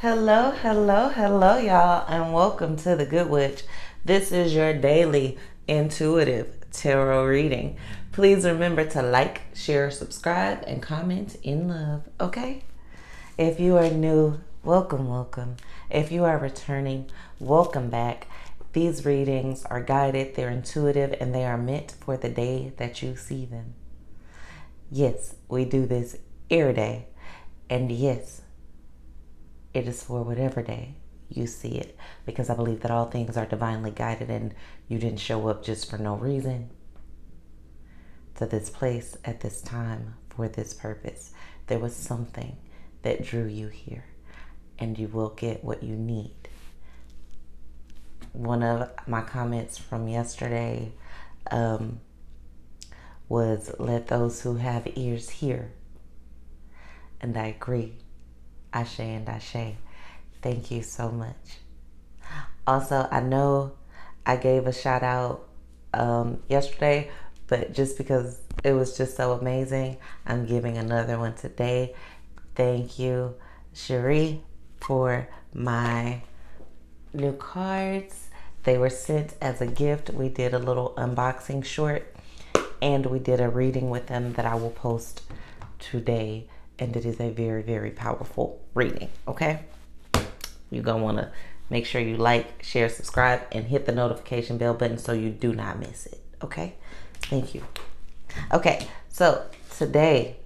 Hello, hello, hello, y'all, and welcome to The Good Witch. This is your daily intuitive tarot reading. Please remember to like, share, subscribe, and comment in love, okay? If you are new, welcome, welcome. If you are returning, welcome back. These readings are guided, they're intuitive, and they are meant for the day that you see them. Yes, we do this every day, and yes, it is for whatever day you see it, because I believe that all things are divinely guided and you didn't show up just for no reason to this place at this time for this purpose. There was something that drew you here, and you will get what you need. One of my comments from yesterday was, let those who have ears hear. And I agree. Ashe and Ashe. Thank you so much. Also, I know I gave a shout out yesterday, but just because it was just so amazing, I'm giving another one today. Thank you, Cherie, for my new cards. They were sent as a gift. We did a little unboxing short, and we did a reading with them that I will post today. And it is a very, very powerful reading, okay? You're going to want to make sure you like, share, subscribe, and hit the notification bell button so you do not miss it, okay? Thank you. Okay, so today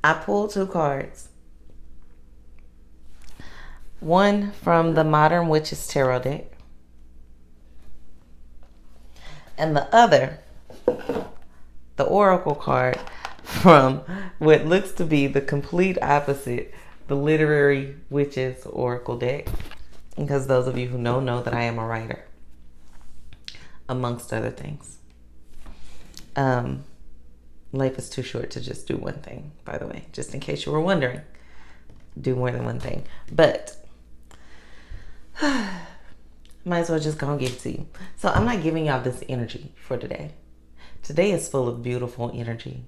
I pulled two cards. One from the Modern Witches Tarot deck, and the other, the Oracle card from what looks to be the complete opposite, the Literary Witches Oracle deck. Because those of you who know that I am a writer, amongst other things. Life is too short to just do one thing, by the way, just in case you were wondering. Do more than one thing. But might as well just go and give it to you. So I'm not giving y'all this energy for today. Today is full of beautiful energy.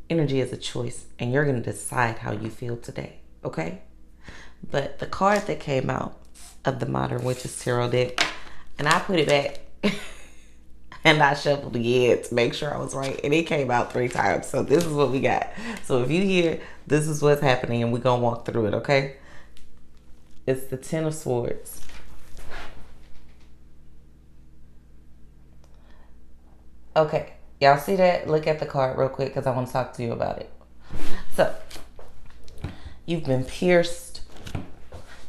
Energy is a choice, and you're going to decide how you feel today, okay? But the card that came out of the Modern Witches Tarot deck, and I put it back, and I shuffled again to make sure I was right, and it came out 3 times. So this is what we got. So if you hear, this is what's happening, and we're going to walk through it, okay? It's the Ten of Swords. Okay. Y'all see that? Look at the card real quick because I want to talk to you about it. So, you've been pierced.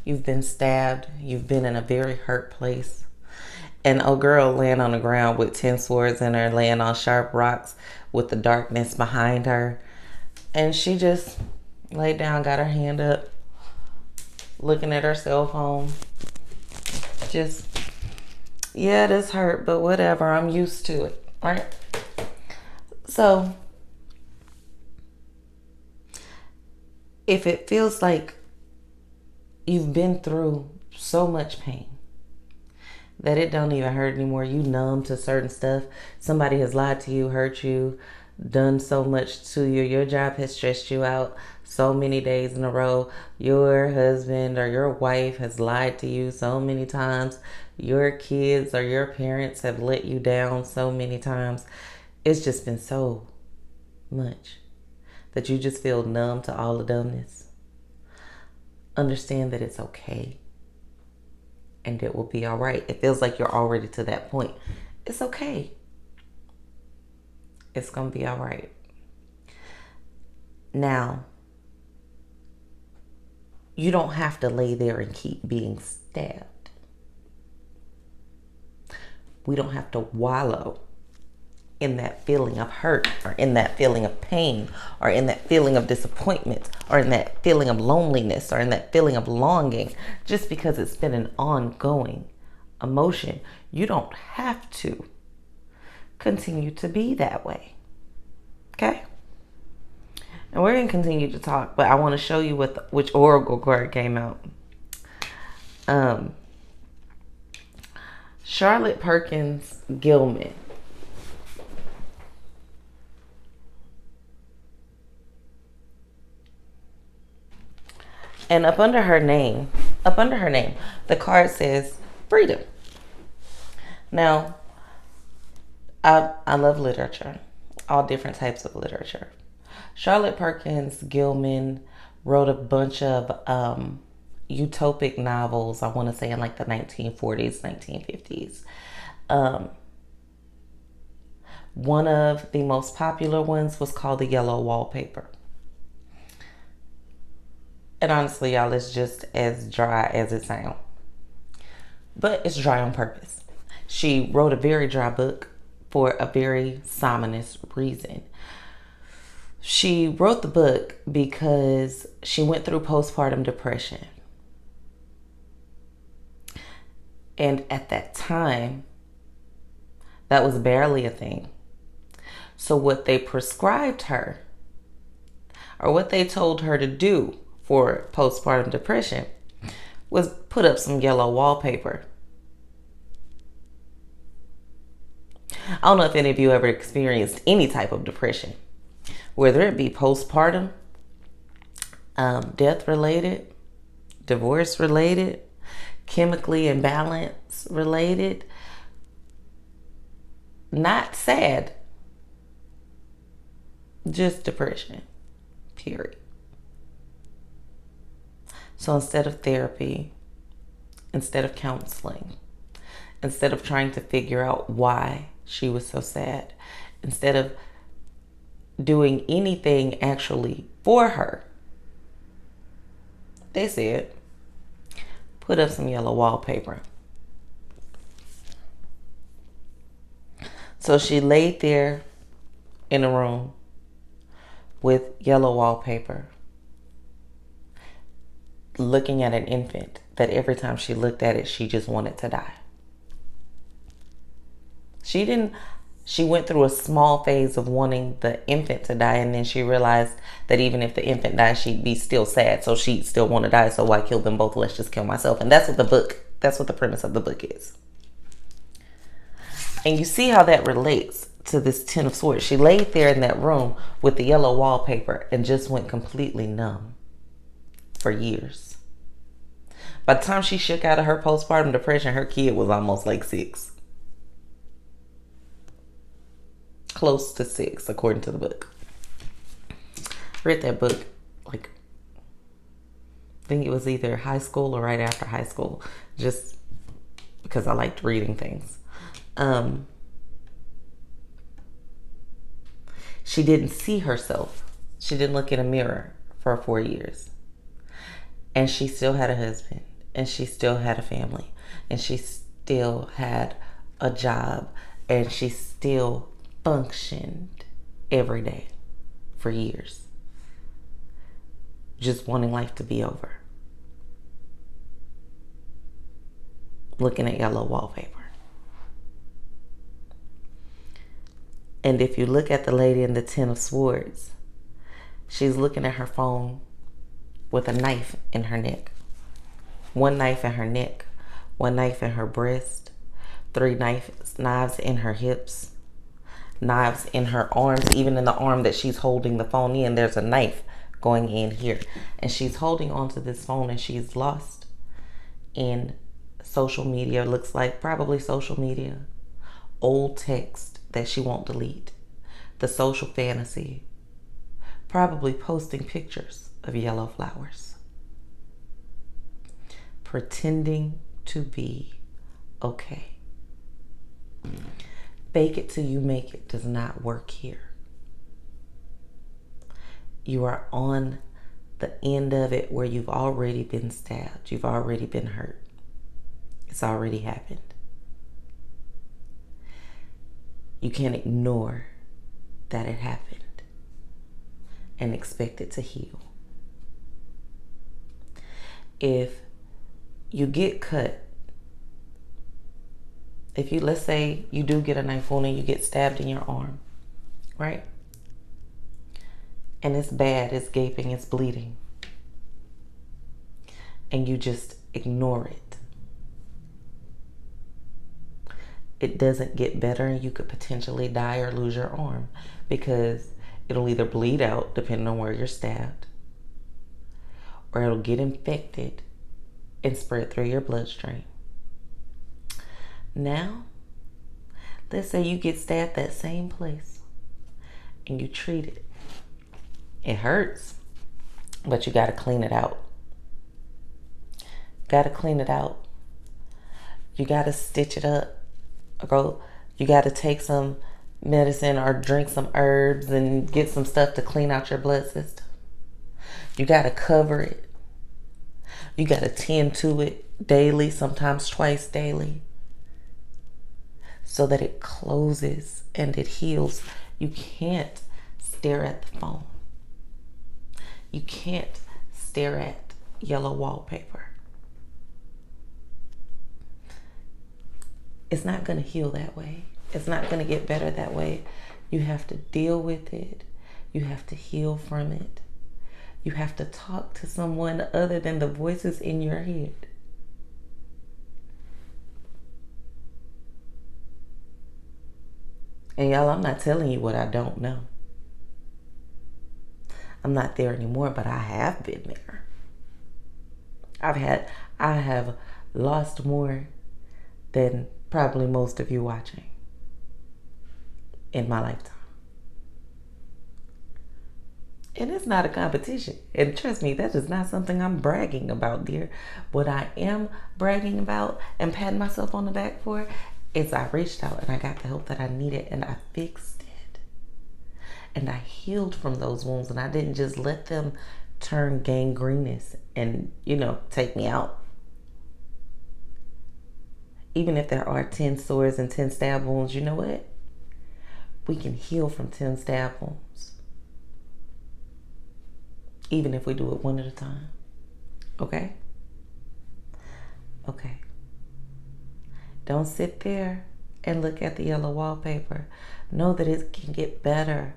You've been stabbed. You've been in a very hurt place. And a girl laying on the ground with 10 swords in her, laying on sharp rocks with the darkness behind her. And she just laid down, got her hand up, looking at her cell phone. Just, yeah, this hurt, but whatever. I'm used to it, right? So, if it feels like you've been through so much pain that it don't even hurt anymore, you numb to certain stuff, somebody has lied to you, hurt you, done so much to you, your job has stressed you out so many days in a row, your husband or your wife has lied to you so many times, your kids or your parents have let you down so many times. It's just been so much that you just feel numb to all the dumbness. Understand that it's okay, and it will be all right. It feels like you're already to that point. It's okay. It's going to be all right. Now, you don't have to lay there and keep being stabbed. We don't have to wallow in that feeling of hurt, or in that feeling of pain, or in that feeling of disappointment, or in that feeling of loneliness, or in that feeling of longing, just because it's been an ongoing emotion. You don't have to continue to be that way, okay? And we're going to continue to talk, but I want to show you which oracle card came out. Charlotte Perkins Gilman. And up under her name, the card says freedom. Now, I love literature, all different types of literature. Charlotte Perkins Gilman wrote a bunch of utopic novels, I want to say in like the 1940s, 1950s. One of the most popular ones was called The Yellow Wallpaper. And honestly, y'all, it's just as dry as it sounds. But it's dry on purpose. She wrote a very dry book for a very ominous reason. She wrote the book because she went through postpartum depression. And at that time, that was barely a thing. So what they prescribed her, or what they told her to do for postpartum depression, was put up some yellow wallpaper. I don't know if any of you ever experienced any type of depression, whether it be postpartum, death related, divorce related, chemically imbalance related, not sad, just depression, period. So instead of therapy, instead of counseling, instead of trying to figure out why she was so sad, instead of doing anything actually for her, they said, put up some yellow wallpaper. So she laid there in a room with yellow wallpaper, looking at an infant that every time she looked at it, she just wanted to die. She went through a small phase of wanting the infant to die, and then she realized that even if the infant died, she'd be still sad, so she'd still want to die, so why kill them both? Let's just kill myself. And that's what the premise of the book is. And you see how that relates to this Ten of Swords. She laid there in that room with the yellow wallpaper and just went completely numb for years. By the time she shook out of her postpartum depression, her kid was almost like 6. Close to 6, according to the book. I read that book, I think it was either high school or right after high school, just because I liked reading things. She didn't see herself. She didn't look in a mirror for 4 years. And she still had a husband, and she still had a family, and she still had a job, and she still functioned every day for years, just wanting life to be over, looking at yellow wallpaper. And if you look at the lady in the Ten of Swords, she's looking at her phone with a knife in her neck. One knife in her neck, one knife in her breast, 3 knives in her hips, knives in her arms. Even in the arm that she's holding the phone in, there's a knife going in here. And she's holding onto this phone, and she's lost in social media. Looks like probably social media, old text that she won't delete, the social fantasy, probably posting pictures of yellow flowers, pretending to be okay. Fake it till you make it does not work here. You are on the end of it where you've already been stabbed. You've already been hurt. It's already happened. You can't ignore that it happened and expect it to heal. If you get cut, let's say you do get a knife wound and you get stabbed in your arm, right? And it's bad, it's gaping, it's bleeding, and you just ignore it. It doesn't get better, and you could potentially die or lose your arm because it'll either bleed out depending on where you're stabbed, or it'll get infected and spread through your bloodstream. Now, let's say you get stabbed that same place and you treat it. It hurts, but you got to clean it out. Got to clean it out. You got to stitch it up. You got to take some medicine or drink some herbs and get some stuff to clean out your blood system. You got to cover it. You got to tend to it daily, sometimes twice daily, so that it closes and it heals. You can't stare at the phone. You can't stare at yellow wallpaper. It's not going to heal that way. It's not going to get better that way. You have to deal with it. You have to heal from it. You have to talk to someone other than the voices in your head. And y'all, I'm not telling you what I don't know. I'm not there anymore, but I have been there. I have lost more than probably most of you watching in my lifetime. And it's not a competition. And trust me, that is not something I'm bragging about, dear. What I am bragging about and patting myself on the back for is I reached out and I got the help that I needed and I fixed it. And I healed from those wounds, and I didn't just let them turn gangrenous and, take me out. Even if there are 10 sores and 10 stab wounds, you know what? We can heal from 10 stab wounds. Even if we do it one at a time. Okay? Okay. Don't sit there and look at the yellow wallpaper. Know that it can get better.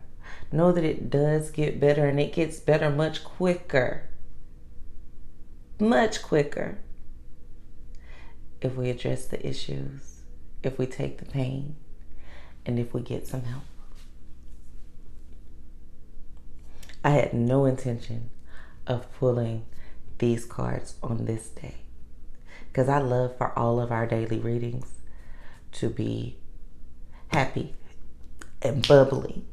Know that it does get better, and it gets better much quicker. Much quicker. If we address the issues, if we take the pain, and if we get some help. I had no intention of pulling these cards on this day, because I love for all of our daily readings to be happy and bubbly.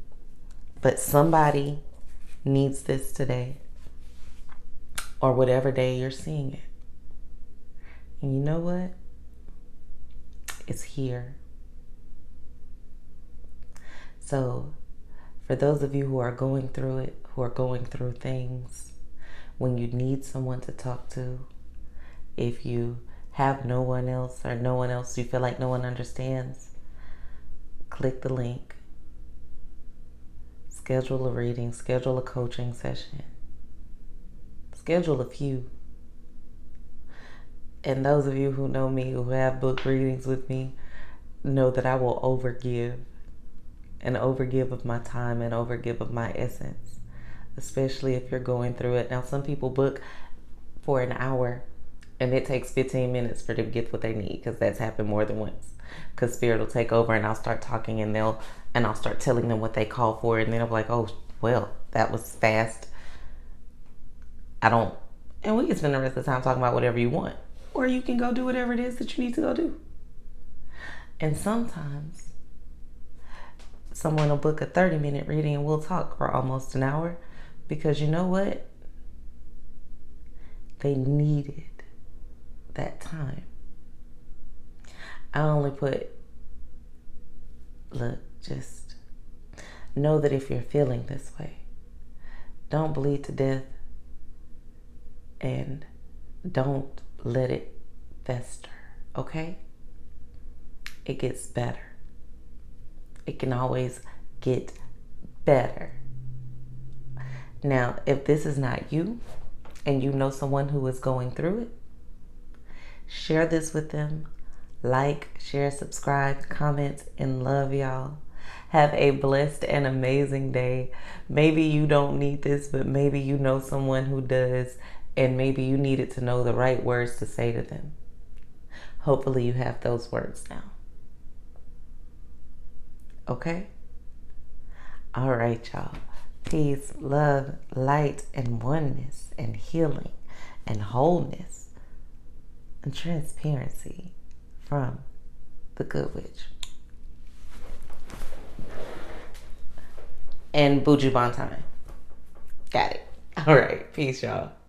But somebody needs this today, or whatever day you're seeing it. And you know what? It's here. So, for those of you who are going through it, who are going through things, when you need someone to talk to, if you have no one else or no one else, you feel like no one understands, click the link. Schedule a reading, schedule a coaching session. Schedule a few. And those of you who know me, who have book readings with me, know that I will overgive. And overgive of my time and overgive of my essence. Especially if you're going through it. Now, some people book for an hour and it takes 15 minutes for them to get what they need, because that's happened more than once. Because Spirit will take over and I'll start talking and I'll start telling them what they call for, and then I'll be like, oh, well, that was fast. And we can spend the rest of the time talking about whatever you want. Or you can go do whatever it is that you need to go do. And sometimes someone will book a 30-minute reading and we'll talk for almost an hour, because you know what? They needed that time. I only just know that if you're feeling this way, don't bleed to death, and don't let it fester, okay? It gets better. It can always get better. Now, if this is not you, and you know someone who is going through it, share this with them. Like, share, subscribe, comment, and love y'all. Have a blessed and amazing day. Maybe you don't need this, but maybe you know someone who does, and maybe you needed to know the right words to say to them. Hopefully you have those words now. Okay? All right, y'all. Peace, love, light, and oneness, and healing and wholeness and transparency from the Good Witch. And Buju Banton. Got it. All right. Peace, y'all.